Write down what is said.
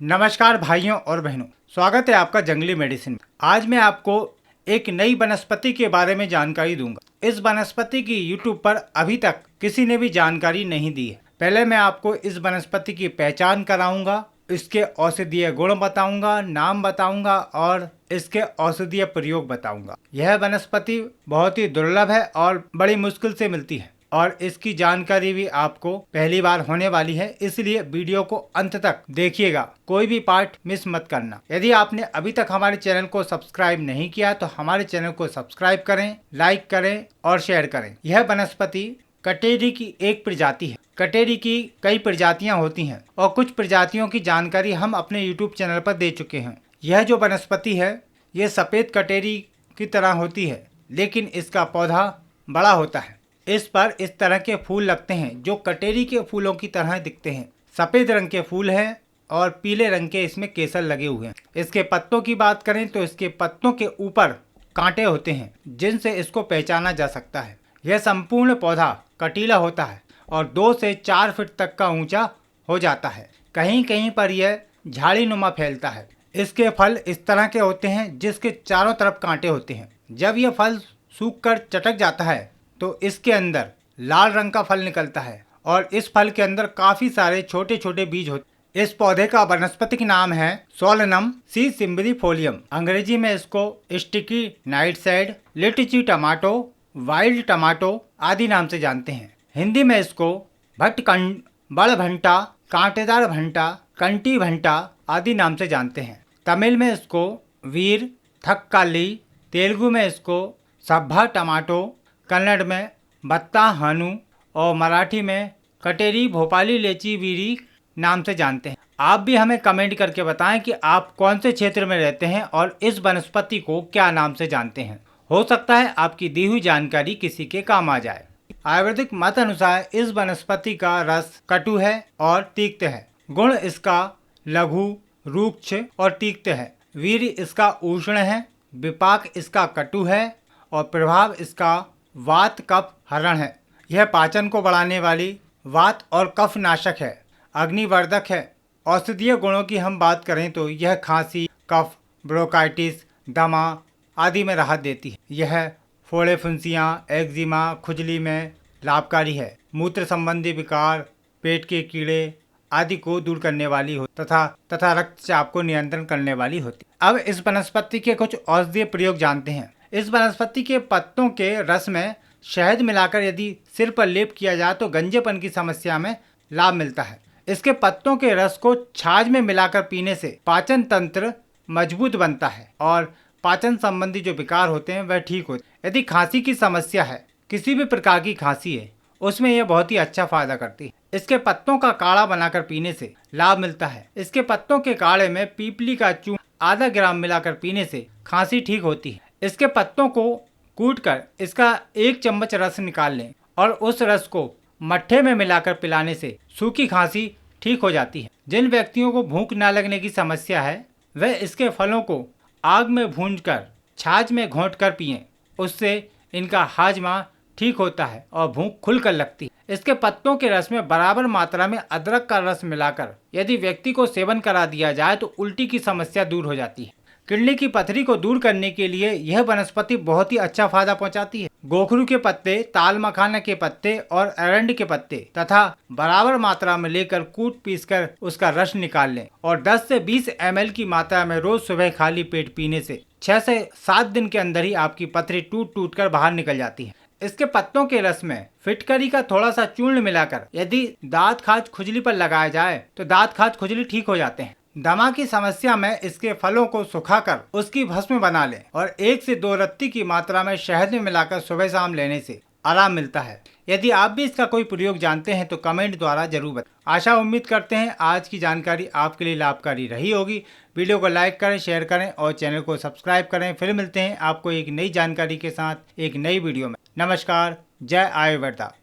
नमस्कार भाइयों और बहनों, स्वागत है आपका जंगली मेडिसिन में। आज मैं आपको एक नई वनस्पति के बारे में जानकारी दूंगा। इस वनस्पति की YouTube पर अभी तक किसी ने भी जानकारी नहीं दी है। पहले मैं आपको इस वनस्पति की पहचान कराऊंगा, इसके औषधीय गुण बताऊंगा, नाम बताऊंगा और इसके औषधीय प्रयोग बताऊंगा। यह वनस्पति बहुत ही दुर्लभ है और बड़ी मुश्किल से मिलती है और इसकी जानकारी भी आपको पहली बार होने वाली है, इसलिए वीडियो को अंत तक देखिएगा, कोई भी पार्ट मिस मत करना। यदि आपने अभी तक हमारे चैनल को सब्सक्राइब नहीं किया तो हमारे चैनल को सब्सक्राइब करें, लाइक करें और शेयर करें। यह वनस्पति कटेरी की एक प्रजाति है। कटेरी की कई प्रजातियां होती हैं और कुछ प्रजातियों की जानकारी हम अपने YouTube चैनल पर दे चुके हैं। यह जो वनस्पति है ये सफेद कटेरी की तरह होती है, लेकिन इसका पौधा बड़ा होता है। इस पर इस तरह के फूल लगते हैं जो कटेरी के फूलों की तरह दिखते हैं। सफेद रंग के फूल हैं और पीले रंग के इसमें केसर लगे हुए हैं। इसके पत्तों की बात करें तो इसके पत्तों के ऊपर कांटे होते हैं जिनसे इसको पहचाना जा सकता है। यह संपूर्ण पौधा कटीला होता है और 2 से 4 फीट तक का ऊंचा हो जाता है। कहीं कहीं पर यह झाड़ी नुमा फैलता है। इसके फल इस तरह के होते हैं जिसके चारों तरफ कांटे होते हैं। जब यह फल सूखकर चटक जाता है तो इसके अंदर लाल रंग का फल निकलता है और इस फल के अंदर काफी सारे छोटे छोटे बीज होते। इस पौधे का वानस्पतिक नाम है सोलनम सिम्बरीफोलियम। अंग्रेजी में इसको sticky nightshade, litchi tomato, wild tomato आदि नाम से जानते हैं। हिंदी में इसको भट्टकंड, बड़ भंटा, कांटेदार भंटा, कंटी भंटा आदि नाम से जानते हैं। तमिल में इसको वीर थक्काली, तेलुगु में इसको सब्भा टमाटो, कन्नड़ में बत्ता हनु और मराठी में कटेरी भोपाली लेची वीरी नाम से जानते हैं। आप भी हमें कमेंट करके बताएं कि आप कौन से क्षेत्र में रहते हैं और इस वनस्पति को क्या नाम से जानते हैं। हो सकता है आपकी दी हुई जानकारी किसी के काम आ जाए। आयुर्वेदिक मत अनुसार इस वनस्पति का रस कटु है और तीक्त है। गुण इसका लघु, रूक्ष और तीक्त है। वीर इसका उष्ण है, विपाक इसका कटु है और प्रभाव इसका वात कफ हरण है। यह पाचन को बढ़ाने वाली वात और कफ नाशक है, अग्निवर्धक है। औषधीय गुणों की हम बात करें तो यह खांसी, कफ, ब्रोंकाइटिस, दमा आदि में राहत देती है। यह फोड़े, फुंसियाँ, एक्जिमा, खुजली में लाभकारी है। मूत्र संबंधी विकार, पेट के कीड़े आदि को दूर करने वाली हो तथा रक्तचाप को नियंत्रण करने वाली होती। अब इस वनस्पति के कुछ औषधीय प्रयोग जानते हैं। इस वनस्पति के पत्तों के रस में शहद मिलाकर यदि सिर पर लेप किया जाए तो गंजेपन की समस्या में लाभ मिलता है। इसके पत्तों के रस को छाछ में मिलाकर पीने से पाचन तंत्र मजबूत बनता है और पाचन संबंधी जो विकार होते हैं वह ठीक होते हैं। यदि खांसी की समस्या है, किसी भी प्रकार की खांसी है, उसमें यह बहुत ही अच्छा फायदा करती है। इसके पत्तों का काढ़ा बनाकर पीने से लाभ मिलता है। इसके पत्तों के काढ़े में पीपली का चूर्ण आधा ग्राम मिलाकर पीने से खांसी ठीक होती है। इसके पत्तों को कूटकर इसका 1 चम्मच रस निकाल लें और उस रस को मट्ठे में मिलाकर पिलाने से सूखी खांसी ठीक हो जाती है। जिन व्यक्तियों को भूख न लगने की समस्या है वह इसके फलों को आग में भूनकर छाछ में घोंटकर पिएं। उससे इनका हाजमा ठीक होता है और भूख खुलकर लगती है। इसके पत्तों के रस में बराबर मात्रा में अदरक का रस मिलाकर यदि व्यक्ति को सेवन करा दिया जाए तो उल्टी की समस्या दूर हो जाती है। किडनी की पथरी को दूर करने के लिए यह वनस्पति बहुत ही अच्छा फायदा पहुंचाती है। गोखरू के पत्ते, ताल मखाना के पत्ते और अरंडी के पत्ते तथा बराबर मात्रा में लेकर कूट पीसकर उसका रस निकाल लें और 10 से 20 ml की मात्रा में रोज सुबह खाली पेट पीने से 6 से 7 दिन के अंदर ही आपकी पथरी टूट टूट कर बाहर निकल जाती है। इसके पत्तों के रस में फिटकरी का थोड़ा सा चूर्ण मिलाकर यदि दांत खाज खुजली पर लगाया जाए तो दांत खाज खुजली ठीक हो जाते हैं। दमा की समस्या में इसके फलों को सुखाकर उसकी भस्म बना लें और 1 से 2 रत्ती की मात्रा में शहद में मिलाकर सुबह शाम लेने से आराम मिलता है। यदि आप भी इसका कोई प्रयोग जानते हैं तो कमेंट द्वारा जरूर बताएं। आशा उम्मीद करते हैं आज की जानकारी आपके लिए लाभकारी रही होगी। वीडियो को लाइक करें, शेयर करें और चैनल को सब्सक्राइब करें। फिर मिलते हैं आपको एक नई जानकारी के साथ एक नई वीडियो में। नमस्कार, जय आयुर्वेदा।